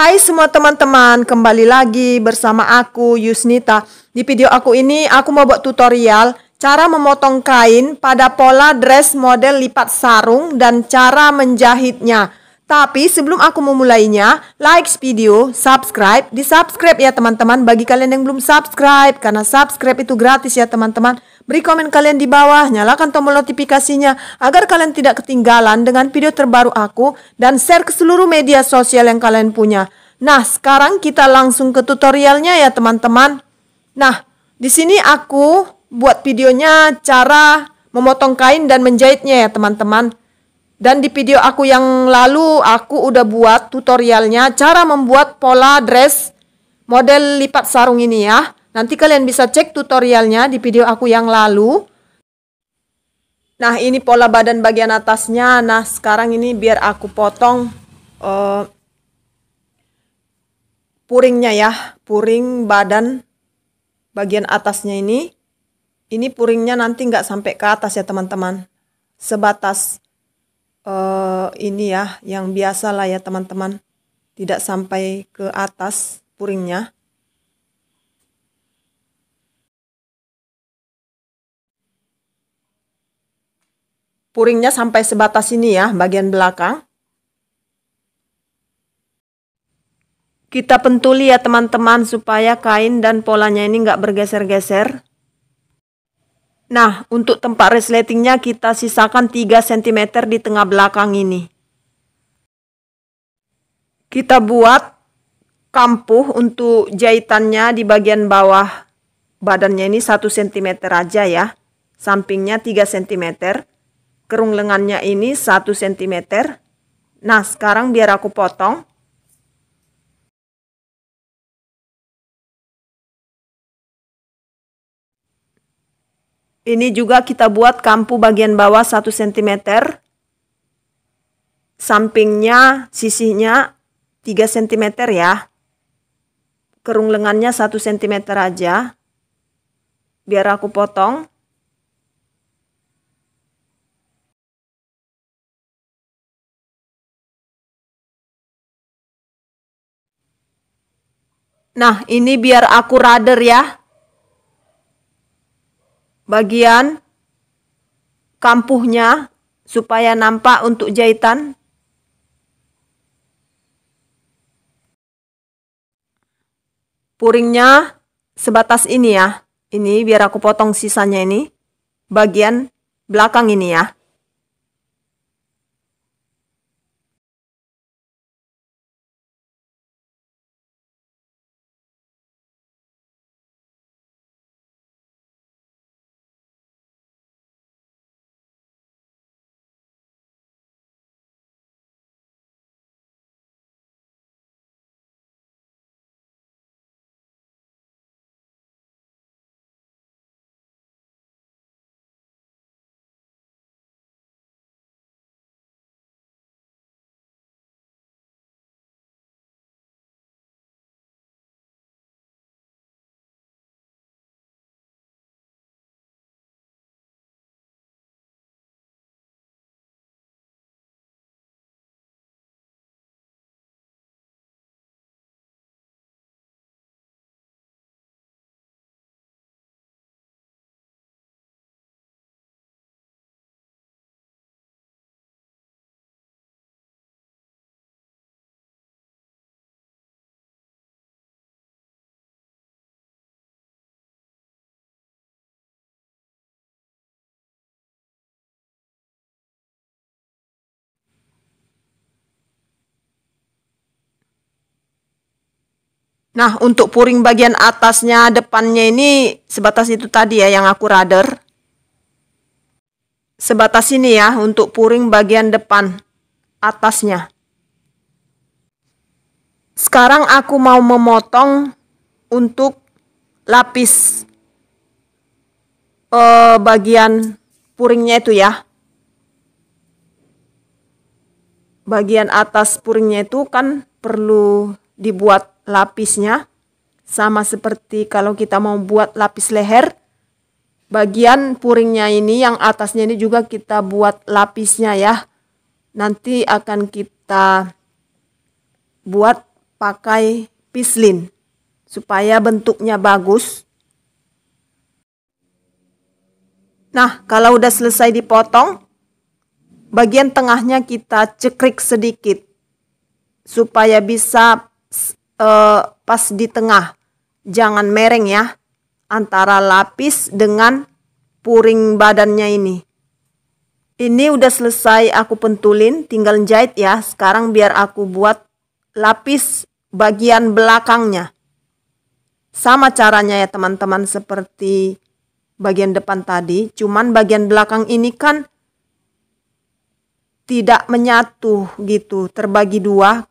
Hai semua teman-teman, kembali lagi bersama aku Yusnita. Di video aku ini aku mau buat tutorial cara memotong kain pada pola dress model lipat sarung dan cara menjahitnya. Tapi sebelum aku memulainya, like video, subscribe, di-subscribe ya teman-teman bagi kalian yang belum subscribe, karena subscribe itu gratis ya teman-teman. Beri komen kalian di bawah, nyalakan tombol notifikasinya agar kalian tidak ketinggalan dengan video terbaru aku dan share ke seluruh media sosial yang kalian punya. Nah, sekarang kita langsung ke tutorialnya ya teman-teman. Nah, di sini aku buat videonya cara memotong kain dan menjahitnya ya teman-teman. Dan di video aku yang lalu aku udah buat tutorialnya cara membuat pola dress model lipat sarung ini ya. Nanti kalian bisa cek tutorialnya di video aku yang lalu. Nah, ini pola badan bagian atasnya. Nah, sekarang ini biar aku potong puringnya ya. Puring badan bagian atasnya ini. Ini puringnya nanti nggak sampai ke atas ya teman-teman. Sebatas ini ya, yang biasa lah ya teman-teman. Tidak sampai ke atas puringnya. Puringnya sampai sebatas ini ya, bagian belakang. Kita pentuli ya teman-teman supaya kain dan polanya ini nggak bergeser-geser. Nah, untuk tempat resletingnya kita sisakan 3 cm di tengah belakang ini. Kita buat kampuh untuk jahitannya di bagian bawah badannya ini 1 cm aja ya. Sampingnya 3 cm. Kerung lengannya ini 1 cm. Nah, sekarang biar aku potong. Ini juga kita buat kampuh bagian bawah 1 cm. Sampingnya, sisinya 3 cm ya. Kerung lengannya 1 cm aja. Biar aku potong. Nah, ini biar aku rader ya. Bagian kampuhnya supaya nampak untuk jahitan. Puringnya sebatas ini ya. Ini biar aku potong sisanya ini. Bagian belakang ini ya. Nah, untuk puring bagian atasnya, depannya ini sebatas itu tadi ya yang aku rader. Sebatas ini ya untuk puring bagian depan atasnya. Sekarang aku mau memotong untuk lapis bagian puringnya itu ya. Bagian atas puringnya itu kan perlu dibuat lapisnya. Sama seperti kalau kita mau buat lapis leher. Bagian puringnya ini yang atasnya ini juga kita buat lapisnya ya. Nanti akan kita buat pakai pislin supaya bentuknya bagus. Nah, kalau udah selesai dipotong, bagian tengahnya kita cekrik sedikit supaya bisa pas di tengah. Jangan mereng ya, antara lapis dengan puring badannya ini. Ini udah selesai aku pentulin, tinggal jahit ya. Sekarang biar aku buat lapis bagian belakangnya. Sama caranya ya teman-teman seperti bagian depan tadi, cuman bagian belakang ini kan tidak menyatu gitu, terbagi dua.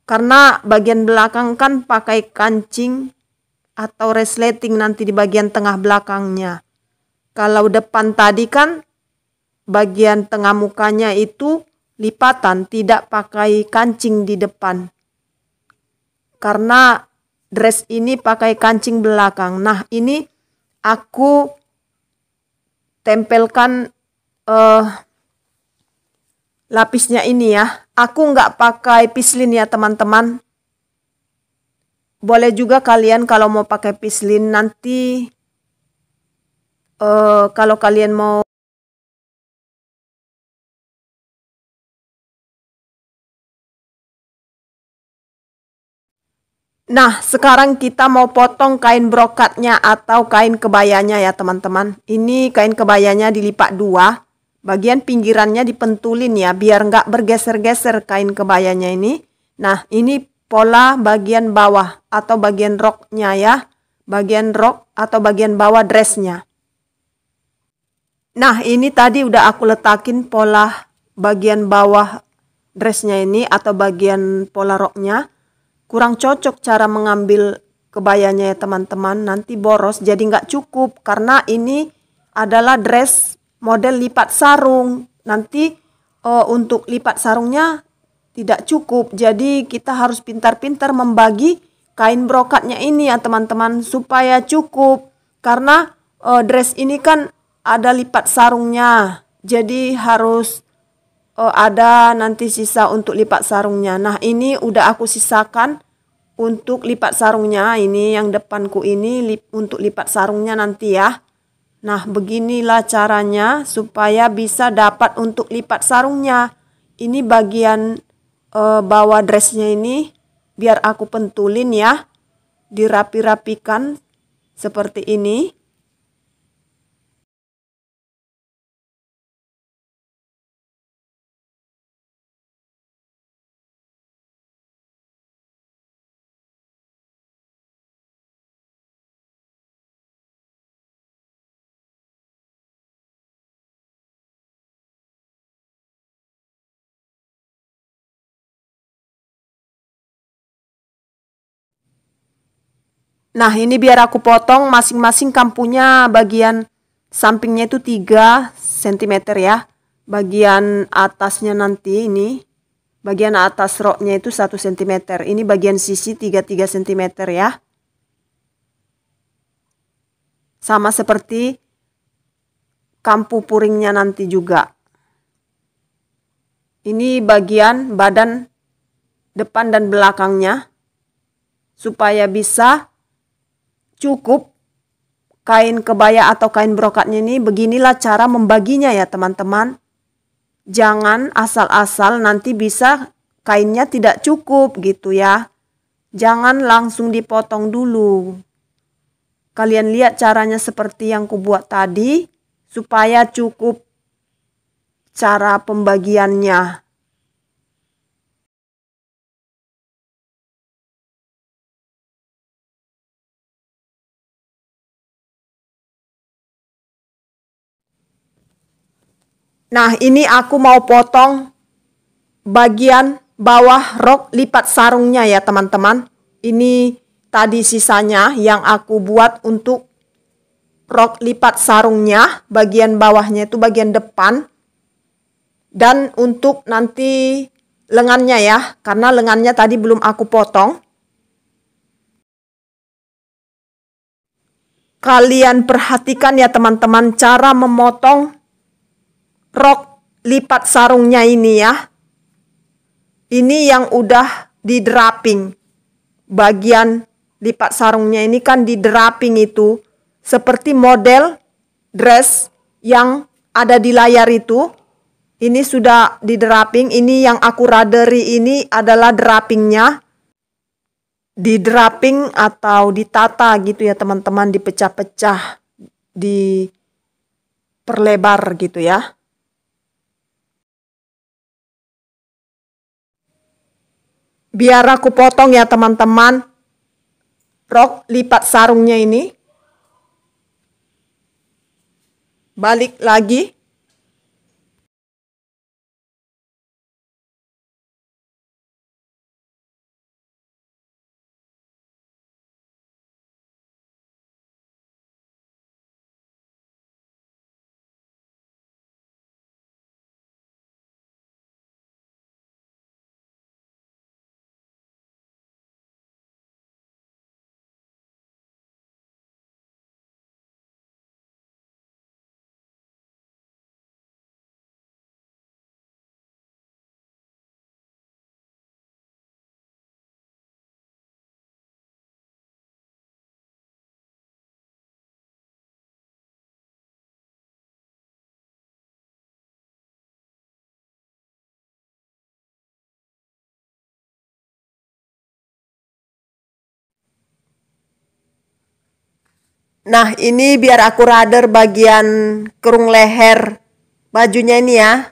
Karena bagian belakang kan pakai kancing atau resleting nanti di bagian tengah belakangnya. Kalau depan tadi kan bagian tengah mukanya itu lipatan, tidak pakai kancing di depan. Karena dress ini pakai kancing belakang. Nah, ini aku tempelkan lapisnya ini ya. Aku nggak pakai pislin ya teman-teman. Boleh juga kalian kalau mau pakai pislin nanti kalau kalian mau Nah, sekarang kita mau potong kain brokatnya atau kain kebayanya ya teman-teman. Ini kain kebayanya dilipat dua. Bagian pinggirannya dipentulin ya, biar nggak bergeser-geser kain kebayanya ini. Nah, ini pola bagian bawah atau bagian roknya ya. Bagian rok atau bagian bawah dressnya. Nah, ini tadi udah aku letakin pola bagian bawah dressnya ini atau bagian pola roknya. Kurang cocok cara mengambil kebayanya ya teman-teman. Nanti boros jadi nggak cukup. Karena ini adalah dress model lipat sarung. Nanti untuk lipat sarungnya tidak cukup. Jadi kita harus pintar-pintar membagi kain brokatnya ini ya teman-teman. Supaya cukup. Karena dress ini kan ada lipat sarungnya. Jadi harus ada nanti sisa untuk lipat sarungnya. Nah, ini udah aku sisakan untuk lipat sarungnya. Ini yang depanku ini untuk lipat sarungnya nanti ya. Nah, beginilah caranya supaya bisa dapat untuk lipat sarungnya. Ini bagian bawah dressnya ini biar aku pentulin ya. Dirapi-rapikan seperti ini. Nah, ini biar aku potong masing-masing kampunya bagian sampingnya itu 3 cm ya. Bagian atasnya nanti ini, bagian atas roknya itu 1 cm. Ini bagian sisi 3 cm ya. Sama seperti kampu puringnya nanti juga. Ini bagian badan depan dan belakangnya. Supaya bisa cukup kain kebaya atau kain brokatnya ini, beginilah cara membaginya ya teman-teman. Jangan asal-asal nanti bisa kainnya tidak cukup gitu ya. Jangan langsung dipotong dulu. Kalian lihat caranya seperti yang kubuat tadi supaya cukup cara pembagiannya. Nah, ini aku mau potong bagian bawah rok lipat sarungnya ya teman-teman. Ini tadi sisanya yang aku buat untuk rok lipat sarungnya. Bagian bawahnya itu bagian depan. Dan untuk nanti lengannya ya. Karena lengannya tadi belum aku potong. Kalian perhatikan ya teman-teman cara memotong rok lipat sarungnya ini ya. Ini yang udah di draping. bagian lipat sarungnya ini kan di draping itu seperti model dress yang ada di layar itu. Ini sudah di draping. Ini yang aku raderi ini adalah drapingnya. Di draping atau ditata gitu ya teman-teman, dipecah-pecah, diperlebar gitu ya. Biar aku potong ya teman-teman rok lipat sarungnya ini. Balik lagi. Nah, ini biar aku rader bagian kerung leher bajunya ini ya.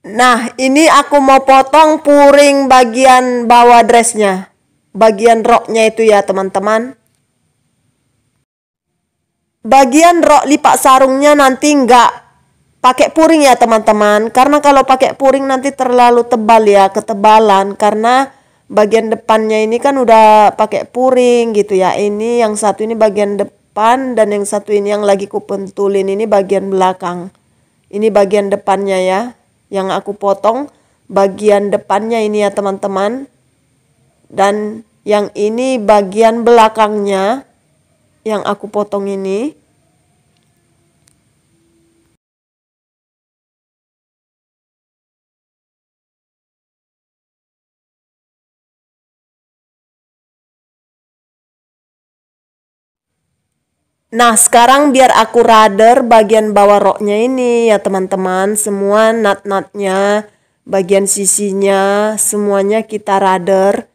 Nah, ini aku mau potong puring bagian bawah dressnya. Bagian roknya itu ya teman-teman. Bagian rok lipat sarungnya nanti nggak pakai puring ya teman-teman. Karena kalau pakai puring nanti terlalu tebal ya, ketebalan. Karena bagian depannya ini kan udah pakai puring gitu ya. Ini yang satu ini bagian depan dan yang satu ini yang lagi kupentulin ini bagian belakang. Ini bagian depannya ya. Yang aku potong bagian depannya ini ya teman-teman. Dan yang ini bagian belakangnya yang aku potong ini. Nah, sekarang biar aku rader bagian bawah roknya ini ya teman-teman. Semua nut-nutnya, bagian sisinya, semuanya kita rader.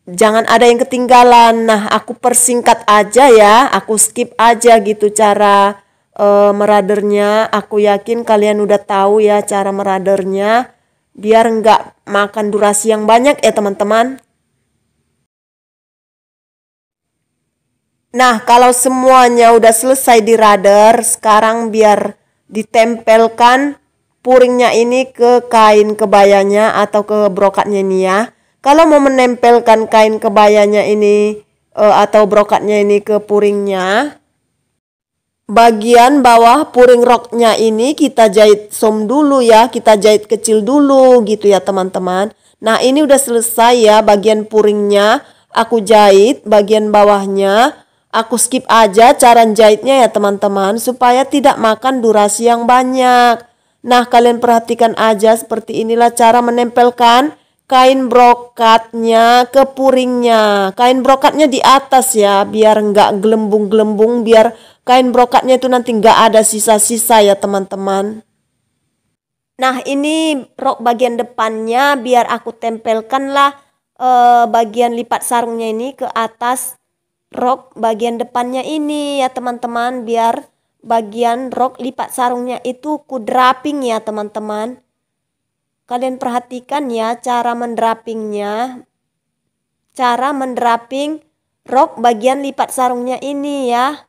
Jangan ada yang ketinggalan. Nah, aku persingkat aja ya. Aku skip aja gitu cara meradernya. Aku yakin kalian udah tahu ya cara meradernya. Biar nggak makan durasi yang banyak ya teman-teman. Nah, kalau semuanya udah selesai di radar, sekarang biar ditempelkan puringnya ini ke kain kebayanya atau ke brokatnya ini ya. Kalau mau menempelkan kain kebayanya ini atau brokatnya ini ke puringnya, bagian bawah puring roknya ini kita jahit som dulu ya, kita jahit kecil dulu gitu ya teman-teman. Nah, ini udah selesai ya bagian puringnya, aku jahit bagian bawahnya. Aku skip aja cara jahitnya ya teman-teman supaya tidak makan durasi yang banyak. Nah, kalian perhatikan aja seperti inilah cara menempelkan kain brokatnya ke puringnya. Kain brokatnya di atas ya biar nggak gelembung-gelembung, biar kain brokatnya itu nanti nggak ada sisa-sisa ya teman-teman. Nah, ini rok bagian depannya biar aku tempelkan lah bagian lipat sarungnya ini ke atas rok bagian depannya ini ya teman-teman, biar bagian rok lipat sarungnya itu ku draping ya teman-teman. Kalian perhatikan ya cara mendrapingnya, cara mendraping rok bagian lipat sarungnya ini ya.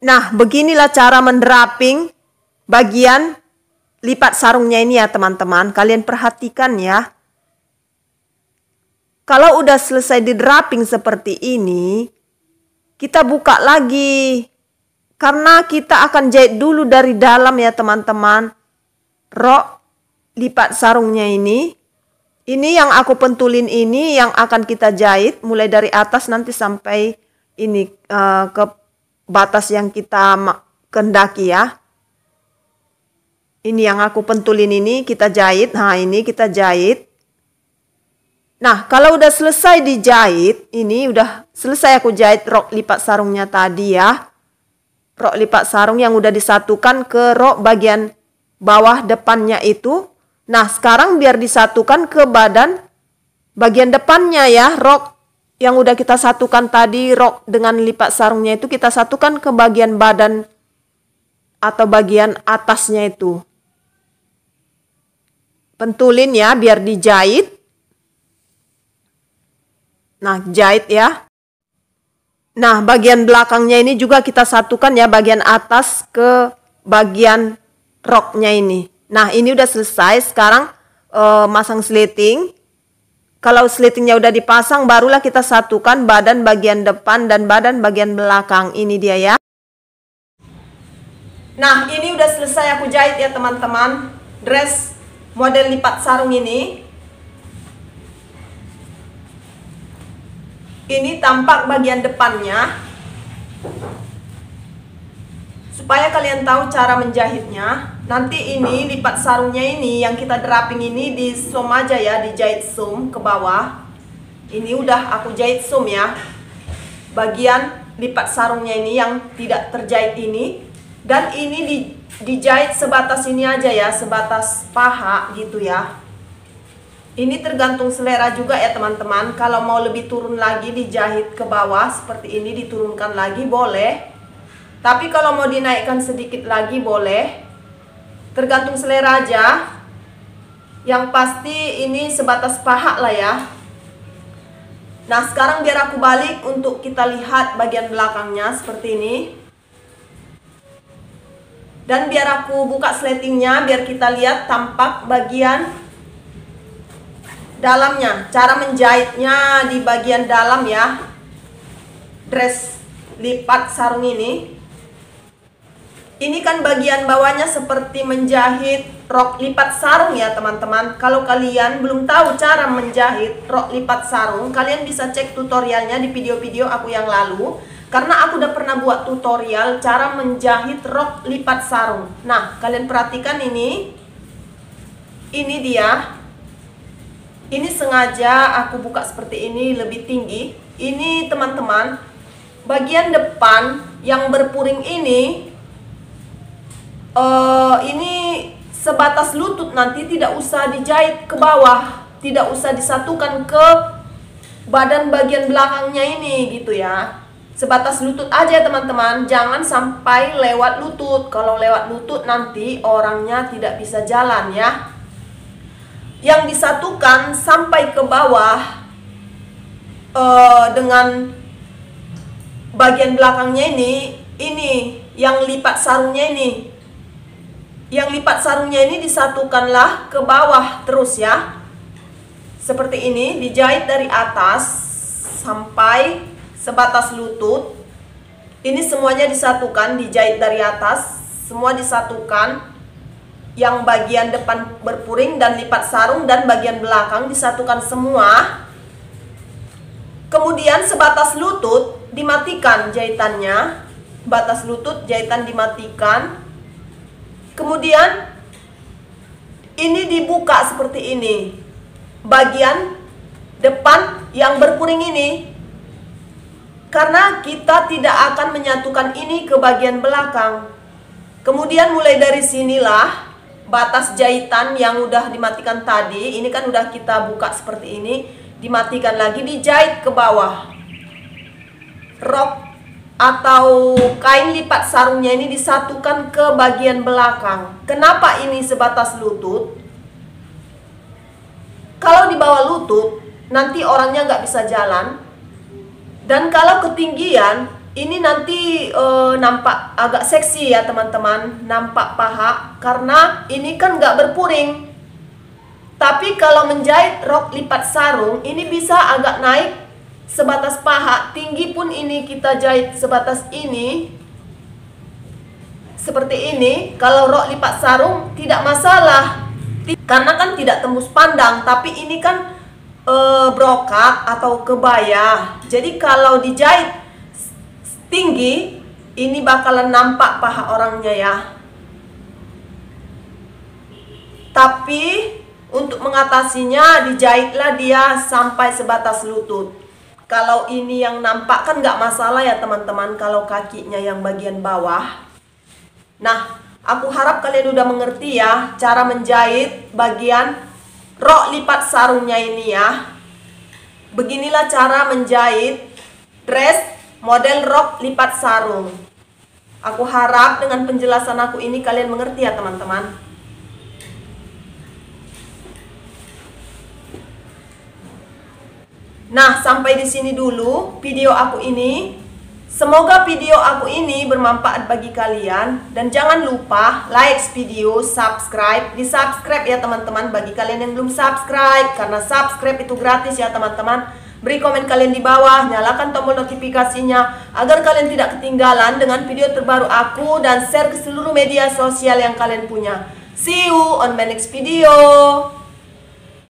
Nah, beginilah cara mendraping bagian lipat sarungnya ini ya teman-teman. Kalian perhatikan ya. Kalau udah selesai di draping seperti ini, kita buka lagi. Karena kita akan jahit dulu dari dalam ya teman-teman. Rok lipat sarungnya ini. Ini yang aku pentulin ini yang akan kita jahit mulai dari atas nanti sampai ini ke batas yang kita kehendaki ya. Ini yang aku pentulin ini kita jahit. Nah, ini kita jahit. Nah, kalau udah selesai dijahit, ini udah selesai aku jahit rok lipat sarungnya tadi ya. Rok lipat sarung yang udah disatukan ke rok bagian bawah depannya itu. Nah, sekarang biar disatukan ke bagian depannya ya. Rok yang udah kita satukan tadi, rok dengan lipat sarungnya itu kita satukan ke bagian badan atau bagian atasnya itu. Pentulin ya biar dijahit. Nah, jahit ya. Nah, bagian belakangnya ini juga kita satukan ya, bagian atas ke bagian roknya ini. Nah, ini udah selesai. Sekarang masang sleting. Kalau sletingnya udah dipasang, barulah kita satukan badan bagian depan dan badan bagian belakang. Ini dia ya. Nah, ini udah selesai aku jahit ya teman-teman. Dress model lipat sarung ini. Ini tampak bagian depannya. Supaya kalian tahu cara menjahitnya. Nanti ini lipat sarungnya ini yang kita draping ini di zoom aja ya, dijahit zoom ke bawah. Ini udah aku jahit zoom ya. Bagian lipat sarungnya ini yang tidak terjahit ini. Dan ini dijahit sebatas ini aja ya, sebatas paha gitu ya. Ini tergantung selera juga ya teman-teman. Kalau mau lebih turun lagi dijahit ke bawah seperti ini, diturunkan lagi boleh. Tapi kalau mau dinaikkan sedikit lagi boleh. Tergantung selera aja. Yang pasti ini sebatas paha lah ya. Nah, sekarang biar aku balik untuk kita lihat bagian belakangnya seperti ini. Dan biar aku buka sletingnya biar kita lihat tampak bagian dalamnya. Cara menjahitnya di bagian dalam ya. Dress lipat sarung ini. Ini kan bagian bawahnya seperti menjahit rok lipat sarung ya teman-teman. Kalau kalian belum tahu cara menjahit rok lipat sarung, kalian bisa cek tutorialnya di video-video aku yang lalu. Karena aku udah pernah buat tutorial cara menjahit rok lipat sarung. Nah, kalian perhatikan ini. Ini dia. Ini sengaja aku buka seperti ini lebih tinggi. Ini teman-teman, bagian depan yang berpuring ini sebatas lutut, nanti tidak usah dijahit ke bawah, tidak usah disatukan ke badan bagian belakangnya ini gitu ya. Sebatas lutut aja teman-teman, jangan sampai lewat lutut. Kalau lewat lutut nanti orangnya tidak bisa jalan ya. Yang disatukan sampai ke bawah dengan bagian belakangnya ini yang lipat sarungnya ini. Yang lipat sarungnya ini disatukanlah ke bawah terus ya. Seperti ini, dijahit dari atas sampai sebatas lutut. Ini semuanya disatukan, dijahit dari atas, semua disatukan. Yang bagian depan berpuring dan lipat sarung dan bagian belakang disatukan semua. Kemudian sebatas lutut dimatikan jahitannya. Batas lutut jahitan dimatikan. Kemudian ini dibuka seperti ini. Bagian depan yang berpuring ini. Karena kita tidak akan menyatukan ini ke bagian belakang. Kemudian mulai dari sinilah batas jahitan yang udah dimatikan tadi. Ini kan udah kita buka seperti ini. Dimatikan lagi, dijahit ke bawah. Rok atau kain lipat sarungnya ini disatukan ke bagian belakang. Kenapa ini sebatas lutut? Kalau di bawah lutut, nanti orangnya nggak bisa jalan. Dan kalau ketinggian, ini nanti nampak agak seksi ya teman-teman, nampak paha karena ini kan nggak berpuring. Tapi kalau menjahit rok lipat sarung ini bisa agak naik sebatas paha, tinggi pun ini kita jahit sebatas ini seperti ini. Kalau rok lipat sarung tidak masalah karena kan tidak tembus pandang, tapi ini kan brokat atau kebaya. Jadi kalau dijahit tinggi ini bakalan nampak paha orangnya ya. Tapi untuk mengatasinya dijahitlah dia sampai sebatas lutut. Kalau ini yang nampak kan nggak masalah ya teman-teman, kalau kakinya yang bagian bawah. Nah, aku harap kalian udah mengerti ya cara menjahit bagian rok lipat sarungnya ini ya. Beginilah cara menjahit dress model rok lipat sarung. Aku harap dengan penjelasan aku ini kalian mengerti ya teman-teman. Nah, sampai di sini dulu video aku ini. Semoga video aku ini bermanfaat bagi kalian. Dan jangan lupa like video, subscribe. Di-subscribe ya teman-teman bagi kalian yang belum subscribe. Karena subscribe itu gratis ya teman-teman. Beri komen kalian di bawah, nyalakan tombol notifikasinya agar kalian tidak ketinggalan dengan video terbaru aku, dan share ke seluruh media sosial yang kalian punya. See you on my next video.